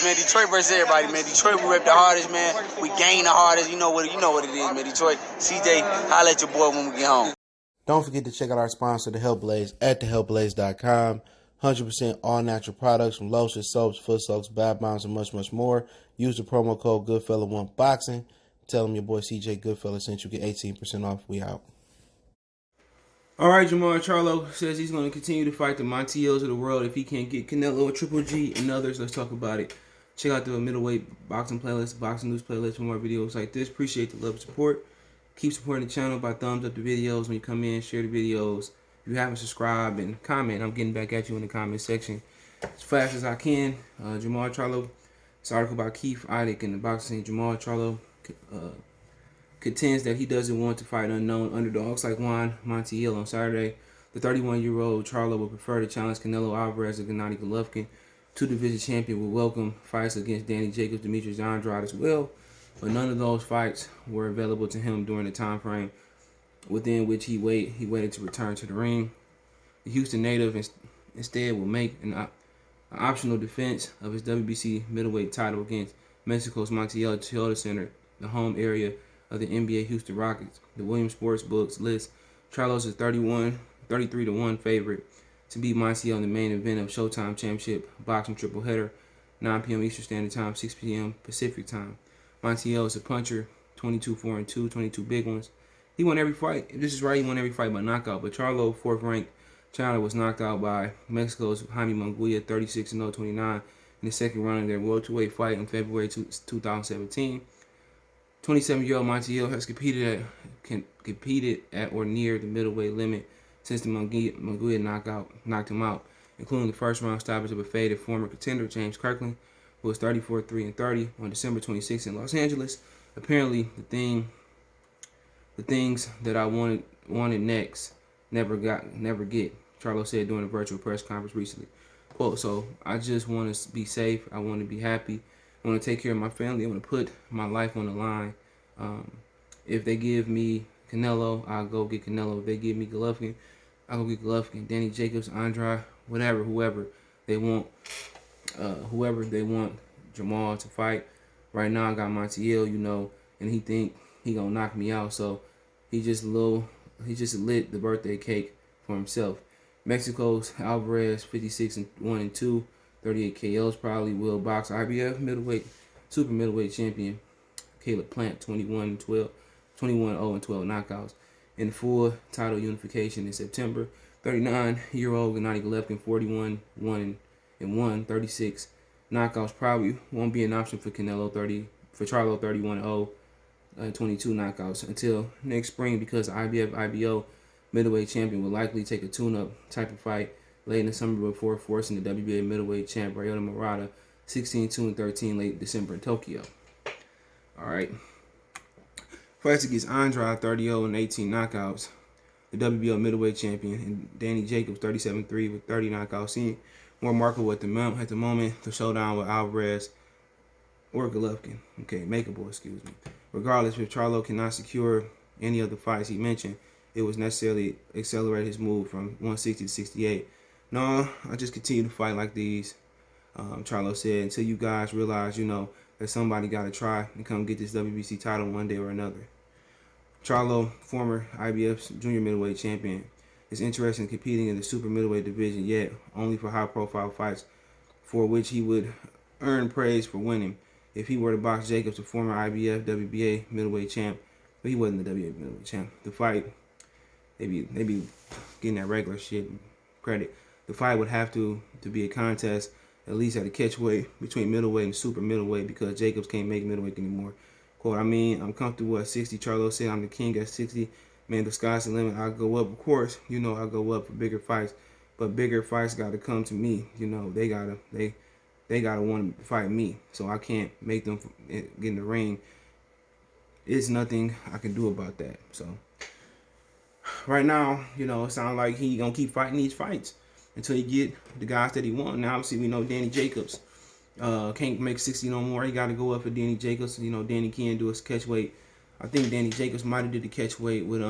man. Detroit versus everybody, man. Detroit, we rep the hardest, man. We gain the hardest. You know what it is, man. Detroit, CJ, holla at your boy when we get home. Don't forget to check out our sponsor, The Health Blaze, at thehealthblaze.com. 100% all natural products from lotions, soaps, foot soaks, bath bombs, and much, much more. Use the promo code Goodfella1Boxing. Tell them your boy CJ Goodfella sent you. Get 18% off. We out. All right, Jermall Charlo says he's going to continue to fight the Montiels of the world if he can't get Canelo or Triple G and others. Let's talk about it. Check out the middleweight boxing playlist, boxing news playlist for more videos like this. Appreciate the love and support. Keep supporting the channel by thumbs up the videos when you come in, share the videos. If you haven't subscribed and comment, I'm getting back at you in the comment section as fast as I can. Jermall Charlo, this article about Keith Idec in the boxing scene. Jermall Charlo contends that he doesn't want to fight unknown underdogs like Juan Montiel on Saturday. The 31-year-old Charlo would prefer to challenge Canelo Alvarez and Gennady Golovkin. Two-division champion would welcome fights against Danny Jacobs, Demetrius Andrade as well, but none of those fights were available to him during the time frame within which he waited to return to the ring. The Houston native instead will make an optional defense of his WBC middleweight title against Mexico's Montiel Toyota Center, the home area of the NBA Houston Rockets. The Williams Sportsbooks list Charlo's a 33-1 favorite to beat Montiel in the main event of Showtime Championship Boxing Triple Header, 9 p.m. Eastern Standard Time, 6 p.m. Pacific Time. Montiel is a puncher, 22-4-2, 22 big ones. He won every fight. If this is right, he won every fight by knockout. But Charlo, 4th ranked challenger, was knocked out by Mexico's Jaime Munguia, 36-0-29, in the second round of their welterweight fight in February 2017. 27-year-old Montiel has competed at or near the middleweight limit since the Munguia knocked him out, including the first round stoppage of a faded former contender James Kirkland, who was 34-3-30 on December 26 in Los Angeles. Apparently, the things that I wanted next never get, Charlo said during a virtual press conference recently. Quote, so I just want to be safe. I want to be happy. I want to take care of my family. I want to put my life on the line. If they give me Canelo, I'll go get Canelo. If they give me Golovkin, I'll go get Golovkin. Danny Jacobs, Andrade, whoever they want Jermall to fight. Right now I got Montiel, and he think he gonna knock me out, so he just lit the birthday cake for himself. Mexico's Alvarez, 56-1-2, 38 KOs, probably will box IBF super middleweight champion Caleb Plant, 21-0 and 12 knockouts in full title unification in September. 39-year-old Gennady Golovkin, 41-1, 36 knockouts, probably won't be an option for Charlo, 31-0 and 22 knockouts until next spring, because IBO middleweight champion will likely take a tune-up type of fight late in the summer before forcing the WBA middleweight champ Ryota Murata 16-2-13 late December in Tokyo. All right. Fights against Andrade, 30-0 and 18 knockouts. The WBO middleweight champion, and Danny Jacobs, 37-3 with 30 knockouts. Seeing more marketable at the moment. The showdown with Alvarez or Golovkin. Makeable, excuse me. Regardless, if Charlo cannot secure any of the fights he mentioned, it was necessarily accelerate his move from 160 to 68. No, I just continue to fight like these. Charlo said, until you guys realize, that somebody got to try and come get this WBC title one day or another. Charlo, former IBF junior middleweight champion, is interested in competing in the super middleweight division, yet only for high-profile fights for which he would earn praise for winning. If he were to box Jacobs, the former IBF WBA middleweight champ, but he wasn't the WBA middleweight champ, the fight, they be getting that regular shit credit. The fight would have to be a contest, at least at a catchweight, between middleweight and super middleweight, because Jacobs can't make middleweight anymore. Quote, I'm comfortable at 60. Charlo said, I'm the king at 60. Man, the sky's the limit. I'll go up, of course. I go up for bigger fights, but bigger fights got to come to me. They gotta want to fight me, so I can't make them get in the ring. It's nothing I can do about that. So right now, it sounds like he gonna keep fighting these fights until he get the guys that he wants. Now, obviously, we know Danny Jacobs can't make 60 no more. He got to go up for Danny Jacobs. Danny can't do his catch weight. I think Danny Jacobs might have did the catch weight with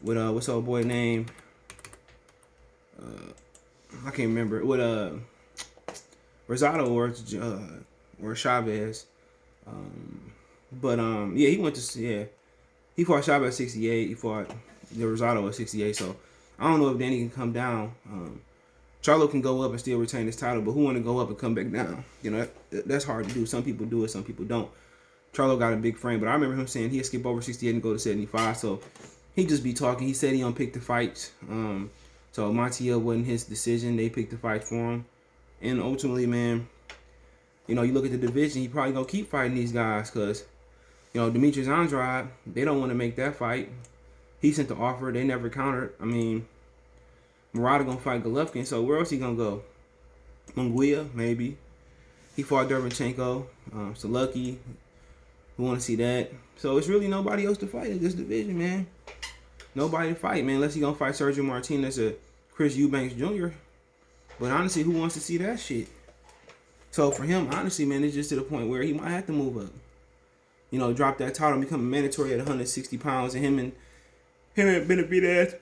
what's old boy name? I can't remember. With Rosado or Chavez. Yeah, he went to he fought Chavez at 68. He fought Rosado at 68. So I don't know if Danny can come down. Charlo can go up and still retain his title, but who want to go up and come back down? You know, that's hard to do. Some people do it, some people don't. Charlo got a big frame, but I remember him saying he'd skip over 68 and go to 75. So he just be talking. He said he don't pick the fights. So Montiel wasn't his decision. They picked the fight for him. And ultimately, man, you know, you look at the division, he probably gonna keep fighting these guys because, you know, Demetrius Andrade, they don't want to make that fight. He sent the offer. They never countered. I mean, Murata gonna fight Golovkin, so where else he gonna go? Munguia, maybe. He fought Derevchenko. So lucky. We want to see that. So it's really nobody else to fight in this division, man. Nobody to fight, man, unless he gonna fight Sergio Martinez or Chris Eubanks Jr. But honestly, who wants to see that shit? So for him, honestly, man, it's just to the point where he might have to move up. You know, drop that title and become mandatory at 160 pounds, and him and Benavidez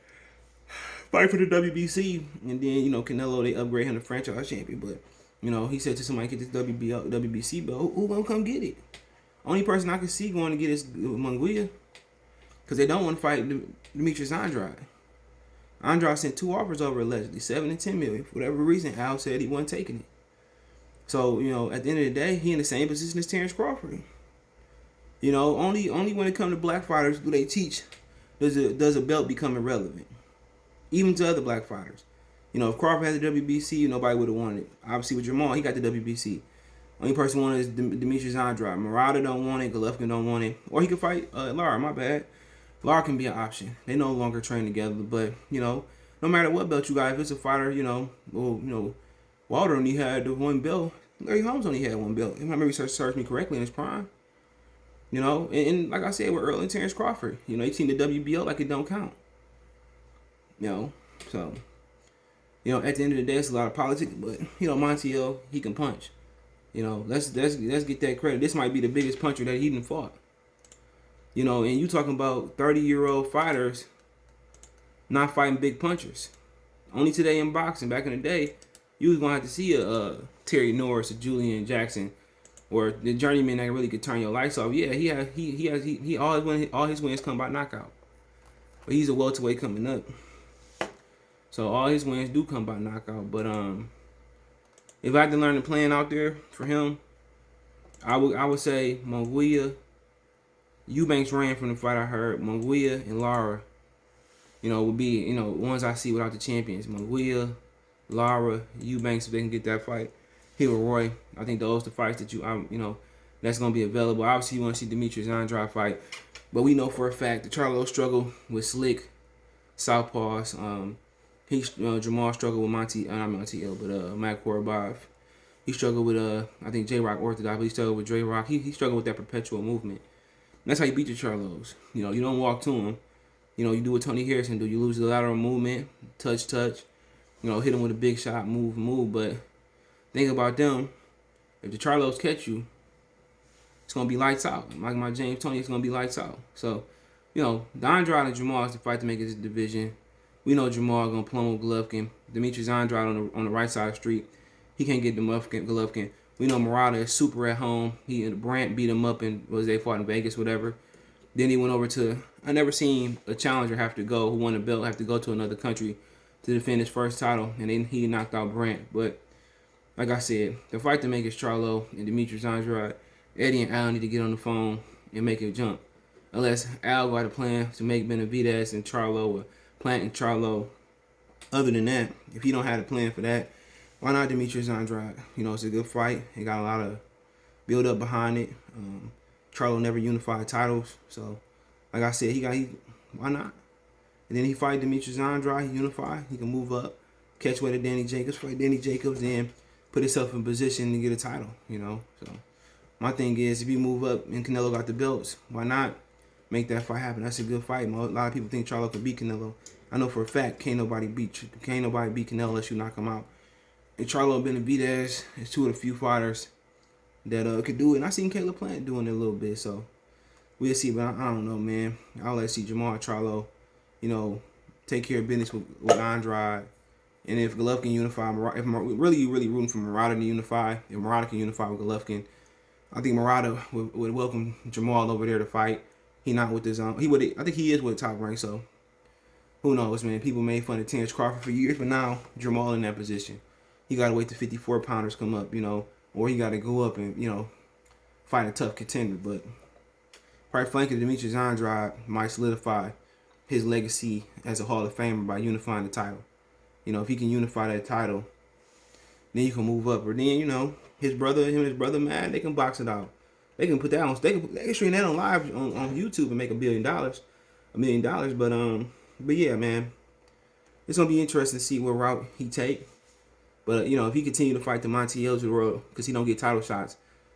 fight for the WBC, and then, you know, Canelo, they upgrade him to franchise champion. But, you know, he said to somebody, get this WBC belt, who gonna come get it? Only person I can see going to get is Munguia, because they don't want to fight Demetrius Andrade. Andrade sent 2 offers over allegedly, 7 and 10 million. For whatever reason, Al said he wasn't taking it. So, you know, at the end of the day, he in the same position as Terrence Crawford. You know, only when it comes to black fighters do they teach does a belt become irrelevant. Even to other black fighters. You know, if Crawford had the WBC, nobody would have wanted it. Obviously with Jermall, he got the WBC. Only person wanted is Demetrius Andrade. Murata don't want it. Golovkin don't want it. Or he could fight Lara, my bad. Lara can be an option. They no longer train together. But, you know, no matter what belt you got, if it's a fighter, you know, well, you know, Walter only had the 1 belt. Larry Holmes only had 1 belt. If my memory serves me correctly in his prime. You know, and like I said, with Earl and Terrence Crawford, you know, they seen the WBO like it don't count. You know, so, you know, at the end of the day, it's a lot of politics, but, you know, Montiel, he can punch. You know, let's get that credit. This might be the biggest puncher that he done fought. You know, and you talking about 30-year-old fighters not fighting big punchers. Only today in boxing, back in the day, you was gonna have to see a Terry Norris, a Julian Jackson, or the journeyman that really could turn your lights off. Yeah, he all his wins come by knockout. But he's a welterweight coming up. So all his wins do come by knockout. But if I had to learn the plan out there for him, I would say Munguia, Eubanks ran from the fight I heard. Munguia and Lara, you know, would be, you know, ones I see without the champions. Munguia, Lara, Eubanks, if they can get that fight. Hill Roy, I think those the fights that you know, that's gonna be available. Obviously, you want to see Demetrius Andrade fight, but we know for a fact that Charlo struggled with slick southpaws. Jermall struggled with not Montiel, but Matt Korobov. He struggled with I think J-Rock orthodox, but he struggled with J-Rock. He struggled with that perpetual movement. And that's how you beat the Charlos. You know, you don't walk to him. You know, you do what Tony Harrison do. You lose the lateral movement, touch. You know, hit him with a big shot, move. But think about them. If the Charlos catch you, it's gonna be lights out. Like my James Tony, it's gonna be lights out. So, you know, Andrade and Jermall is the fight to make this division. We know Jermall gonna pummel Golovkin. Demetrius Andrade on the right side of the street. He can't get the Golovkin. We know Murata is super at home. He and Brandt beat him up and they fought in Vegas, whatever. Then he went over to, I never seen a challenger have to go, who won a belt, have to go to another country to defend his first title, and then he knocked out Brandt. But like I said, the fight to make is Charlo and Demetrius Andrade. Eddie and Al need to get on the phone and make it jump. Unless Al got a plan to make Benavidez and Charlo, or Plant and Charlo. Other than that, if he don't have a plan for that, why not Demetrius Andrade? You know, it's a good fight. He got a lot of build up behind it. Charlo never unified titles, so like I said, why not? And then he fight Demetrius Andrade, he unify, he can move up, catch weight of Danny Jacobs, fight Danny Jacobs, then put himself in position to get a title, you know. So my thing is, if you move up and Canelo got the belts, why not make that fight happen? That's a good fight. A lot of people think Charlo could beat Canelo. I know for a fact can't nobody beat Canelo unless you knock him out. And Charlo and Benavidez is 2 of the few fighters that could do it. And I seen Caleb Plant doing it a little bit, so we'll see. But I don't know, man. I'll let see Jermall and Charlo, you know, take care of business with Andrade And if Golovkin can unify, if really rooting for Murata to unify, if Murata can unify with Golovkin, I think Murata would welcome Jermall over there to fight. He not with his own. I think he is with Top Rank. So who knows, man? People made fun of Terrence Crawford for years, but now Jermall in that position. He got to wait till 54 pounders come up, or he got to go up and fight a tough contender. But quite frankly, Demetrius Andrade might solidify his legacy as a Hall of Famer by unifying the title. If he can unify that title, then you can move up. Or then, his brother man, they can box it out. They can put that on. They can stream that on live on YouTube and make $1 million. But yeah, man, it's gonna be interesting to see what route he take. But if he continue to fight the Montiels of the world because he don't get title shots,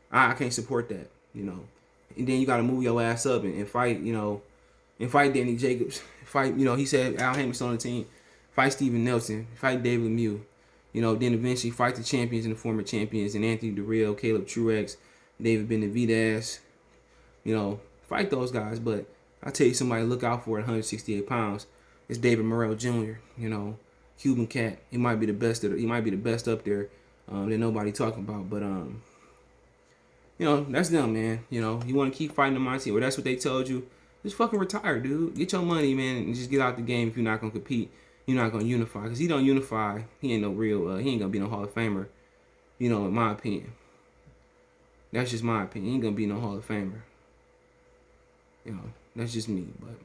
I can't support that. And then you gotta move your ass up and fight. And fight Danny Jacobs. Fight. He said Al Haymon's on the team. Fight Steven Nelson. Fight David Lemieux. Then eventually fight the champions and the former champions and Anthony Durrell, Caleb Truex, David Benavidez. Fight those guys. But I tell you, somebody look out for at 168 pounds. It's David Morrell Jr. Cuban cat. He might be the best. He might be the best up there that nobody talking about. But that's them, man. You want to keep fighting the Montiel. Well, that's what they told you. Just fucking retire, dude. Get your money, man, and just get out the game if you're not gonna compete. You're not gonna unify. Because he don't unify, he ain't no real, he ain't gonna be no Hall of Famer. In my opinion. That's just my opinion. He ain't gonna be no Hall of Famer. That's just me. But,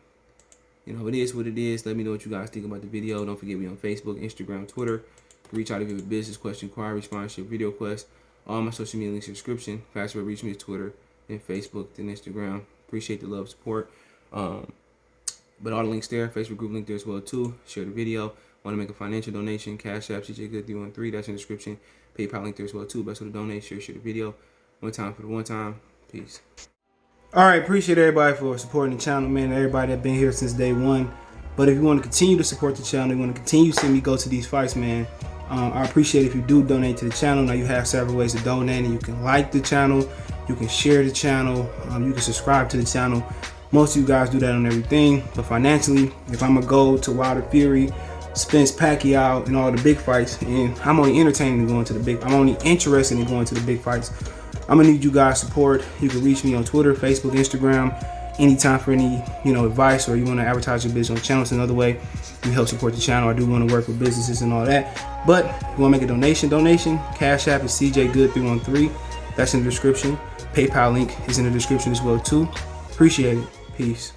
it is what it is. Let me know what you guys think about the video. Don't forget me on Facebook, Instagram, Twitter. Reach out if you have a business question, inquiry, sponsorship, video request. All my social media links in the description. Fast way to reach me is Twitter, then Facebook, then Instagram. Appreciate the love, support. But all the links there, Facebook group link there as well too. Share the video. Want to make a financial donation? Cash App, CJGood313. That's in the description. PayPal link there as well too. Best way to donate. Share the video. One time for the one time. Peace. All right, appreciate everybody for supporting the channel, man. Everybody that been here since day one. But if you want to continue to support the channel, you want to continue to see me go to these fights, man. I appreciate if you do donate to the channel. Now you have several ways to donate, and you can like the channel, you can share the channel, you can subscribe to the channel. Most of you guys do that on everything, but financially, if I'm gonna go to Wilder Fury, Spence Pacquiao, and all the big fights, and I'm only entertaining in going to the big, I'm only interested in going to the big fights, I'm gonna need you guys' support. You can reach me on Twitter, Facebook, Instagram, anytime for any advice, or you want to advertise your business on the channel. It's another way you help support the channel. I do want to work with businesses and all that. But if you want to make a donation, Cash App is CJGood313. That's in the description. PayPal link is in the description as well too. Appreciate it. Peace.